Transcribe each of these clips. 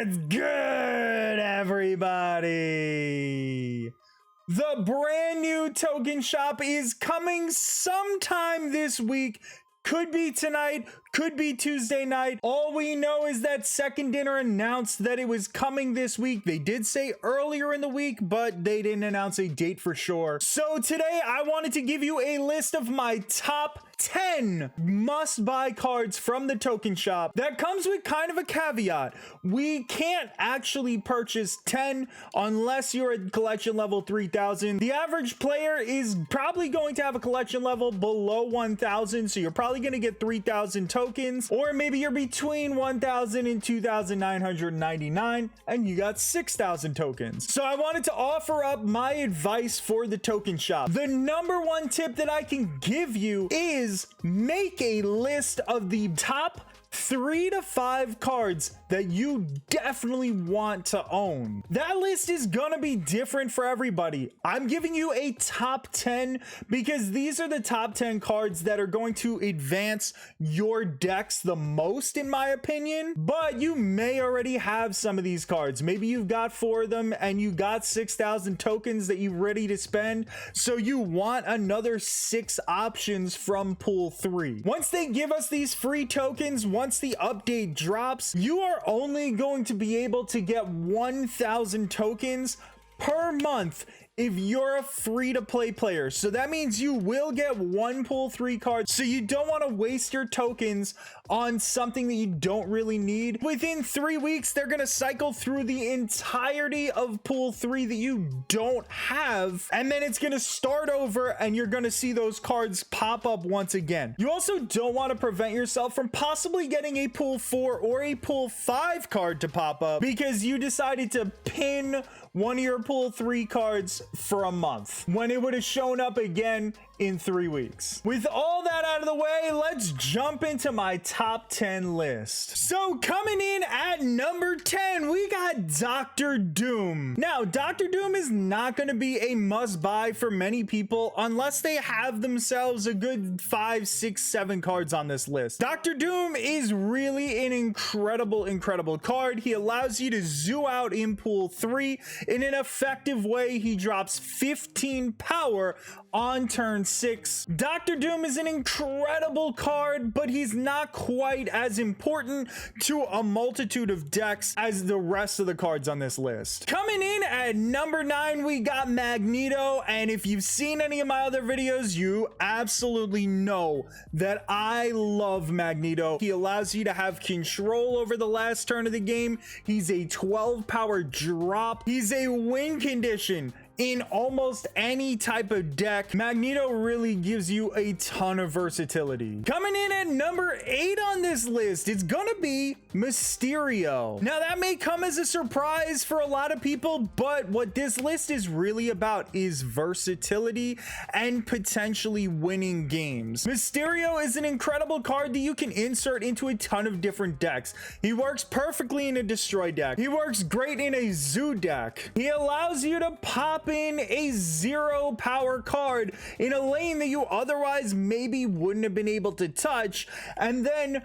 What's good, everybody? The brand new token shop is coming sometime this week. Could be tonight, could be Tuesday night. All we know is that Second Dinner announced that it was coming this week. They did say earlier in the week, but they didn't announce a date for sure. So today I wanted to give you a list of my top 10 must-buy cards from the token shop. That comes with kind of a caveat. We can't actually purchase 10 unless you're at collection level 3000. The average player is probably going to have a collection level below 1000, so you're probably going to get 3000 tokens, or maybe you're between 1000 and 2999 and you got 6000 tokens. So I wanted to offer up my advice for the token shop. The number one tip that I can give you is make a list of the top 3 to 5 cards that you definitely want to own. That list is gonna be different for everybody. I'm giving you a top 10 because these are the top 10 cards that are going to advance your decks the most, in my opinion. But you may already have some of these cards. Maybe you've got 4 of them and you got 6000 tokens that you're ready to spend, so you want another 6 options from pool 3. Once they give us these free tokens, once the update drops, you are only going to be able to get 1000 tokens per month if you're a free-to-play player. So that means you will get one pool 3 card, so you don't want to waste your tokens on something that you don't really need. Within 3 weeks, they're going to cycle through the entirety of pool 3 that you don't have, and then it's going to start over and you're going to see those cards pop up once again. You also don't want to prevent yourself from possibly getting a pool 4 or a pool 5 card to pop up because you decided to pin one of your pool 3 cards for a month when it would have shown up again in 3 weeks. With all that out of the way, let's jump into my top 10 list. So coming in at number 10, we got Dr. Doom. Now, Dr. Doom is not going to be a must-buy for many people unless they have themselves a good 5, 6, 7 cards on this list. Dr. Doom is really an incredible card. He allows you to zoo out in pool 3 in an effective way. He drops 15 power on turn 6. Dr. Doom is an incredible card, but he's not quite as important to a multitude of decks as the rest of the cards on this list. Coming in at number 9, we got Magneto, and if you've seen any of my other videos, you absolutely know that I love Magneto. He allows you to have control over the last turn of the game. He's a 12 power drop. He's a win condition in almost any type of deck. Magneto really gives you a ton of versatility. Coming in at number 8 on this list, it's gonna be Mysterio. Now that may come as a surprise for a lot of people, but what this list is really about is versatility and potentially winning games. Mysterio is an incredible card that you can insert into a ton of different decks. He works perfectly in a destroy deck. He works great in a zoo deck. He allows you to pop in a 0 power card in a lane that you otherwise maybe wouldn't have been able to touch, and then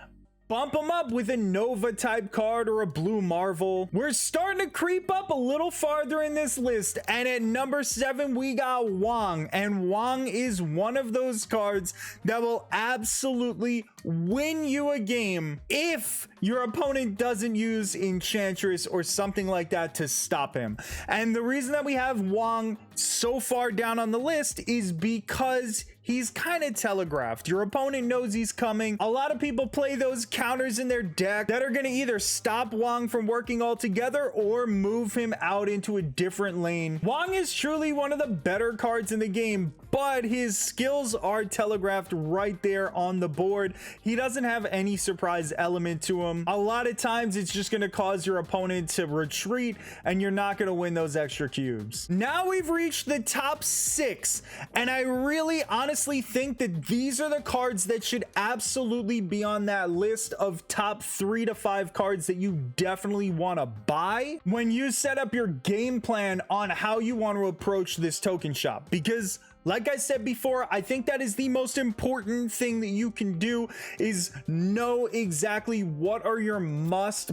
bump them up with a Nova type card or a Blue Marvel. We're starting to creep up a little farther in this list, and at number 7 we got Wong, and Wong is one of those cards that will absolutely win you a game if your opponent doesn't use Enchantress or something like that to stop him. And the reason that we have Wong so far down on the list is because he's kind of telegraphed. Your opponent knows he's coming. A lot of people play those counters in their deck that are going to either stop Wong from working altogether or move him out into a different lane. Wong is truly one of the better cards in the game, but his skills are telegraphed right there on the board. He doesn't have any surprise element to him. A lot of times it's just going to cause your opponent to retreat and you're not going to win those extra cubes. Now we've reached the top 6, and I really honestly think that these are the cards that should absolutely be on that list of top 3 to 5 cards that you definitely want to buy when you set up your game plan on how you want to approach this token shop. Because Like I said before, I think that is the most important thing that you can do, is know exactly what are your must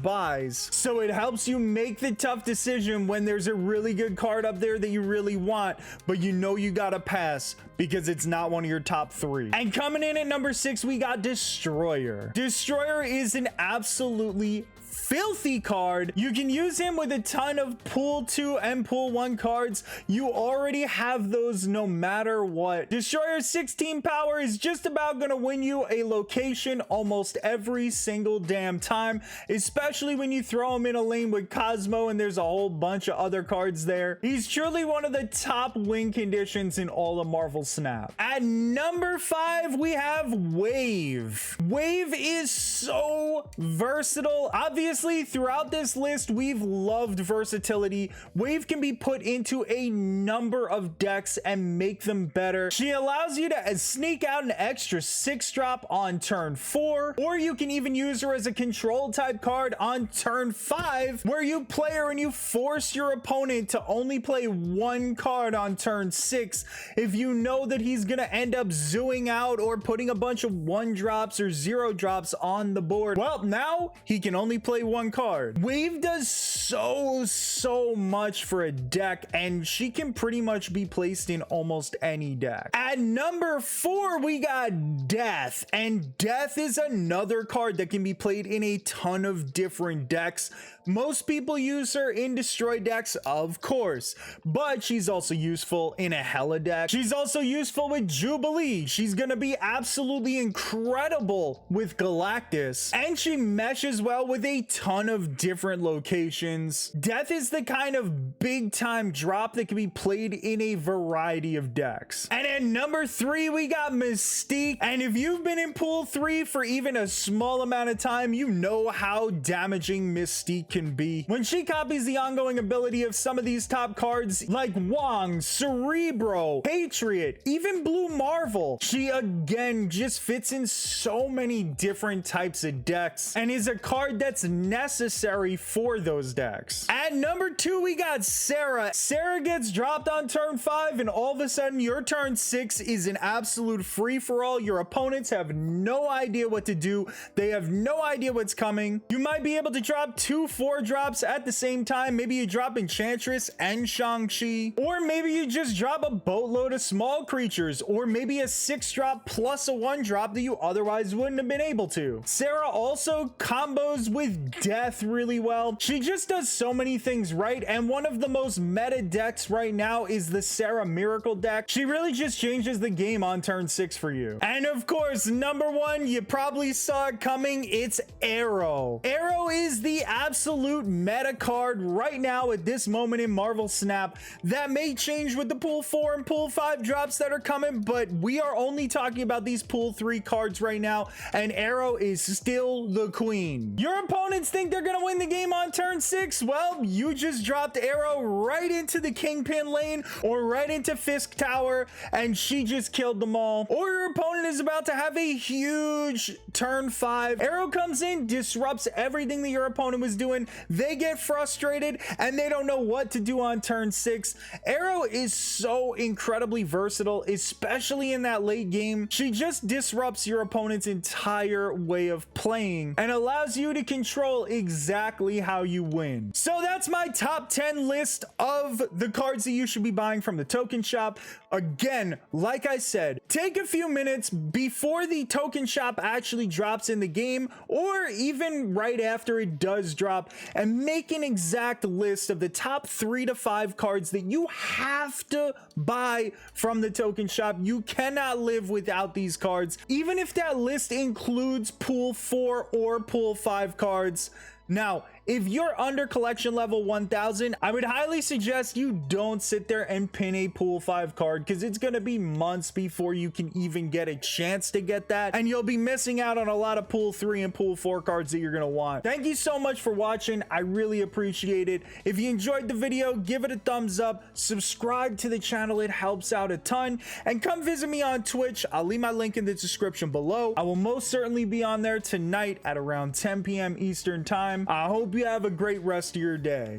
buys. So it helps you make the tough decision when there's a really good card up there that you really want, but you know you gotta pass because it's not one of your top 3. And coming in at number 6, we got Destroyer. Destroyer is an absolutely filthy card. You can use him with a ton of pool 2 and pool 1 cards. You already have those no matter what. Destroyer's 16 power is just about gonna win you a location almost every single damn time, especially when you throw him in a lane with Cosmo and there's a whole bunch of other cards there. He's truly one of the top win conditions in all of Marvel Snap. At number 5, we have Wave. Wave is so versatile. Obviously, throughout this list, we've loved versatility. Wave can be put into a number of decks and make them better. She allows you to sneak out an extra 6-drop on turn 4, or you can even use her as a control type card on turn 5, where you play her and you force your opponent to only play 1 card on turn 6 if you know that he's gonna end up zooing out or putting a bunch of 1-drops or 0-drops on the board. Well, now he can only play 1 card. Wave does so much for a deck, and she can pretty much be placed in almost any deck. At number 4, we got Death, and Death is another card that can be played in a ton of different decks. Most people use her in destroy decks, of course, but she's also useful in a Hela deck. She's also useful with Jubilee. She's gonna be absolutely incredible with Galactus, and she meshes well with a ton of different locations. Death is the kind of big time drop that can be played in a variety of decks. And at number 3, we got Mystique, and if you've been in pool 3 for even a small amount of time, you know how damaging Mystique can be. When she copies the ongoing ability of some of these top cards like Wong, Cerebro, Patriot, even Blue Marvel, she again just fits in so many different types of decks and is a card that's necessary for those decks. At number 2, we got Sarah. Sarah gets dropped on turn 5, and all of a sudden your turn 6 is an absolute free-for-all. Your opponents have no idea what to do. They have no idea what's coming. You might be able to drop 2 4-drops at the same time. Maybe you drop Enchantress and Shang-Chi, or maybe you just drop a boatload of small creatures, or maybe a 6-drop plus a 1-drop that you otherwise wouldn't have been able to. Sarah also combos with Death really well. She just does so many things right, and one of the most meta decks right now is the Sarah Miracle deck. She really just changes the game on turn 6 for you. And of course, number 1, you probably saw it coming, it's Arrow. Arrow is the absolute meta card right now at this moment in Marvel Snap. That may change with the pool 4 and pool 5 drops that are coming, but we are only talking about these pool 3 cards right now, and Arrow is still the queen. Your opponents think they're gonna win the game on turn 6? Well, you just dropped Arrow right into the Kingpin lane or right into Fisk Tower, and she just killed them all. Or your opponent is about to have a huge turn 5. Arrow comes in, disrupts everything that your opponent was doing. They get frustrated and they don't know what to do on turn 6. Arrow is so incredibly versatile, especially in that late game. She just disrupts your opponent's entire way of playing and allows you to control exactly how you win. So that's my top 10 list of the cards that you should be buying from the token shop. Again, like I said, take a few minutes before the token shop actually drops in the game, or even right after it does drop, and make an exact list of the top 3 to 5 cards that you have to buy from the token shop. You cannot live without these cards, even if that list includes pool 4 or pool 5 cards. Now, if you're under collection level 1000, I would highly suggest you don't sit there and pin a pool 5 card, because it's going to be months before you can even get a chance to get that, and you'll be missing out on a lot of pool 3 and pool 4 cards that you're going to want. Thank you so much for watching. I really appreciate it. If you enjoyed the video, give it a thumbs up, subscribe to the channel, it helps out a ton, and come visit me on Twitch. I'll leave my link in the description below. I will most certainly be on there tonight at around 10 p.m. Eastern time. I hope you have a great rest of your day.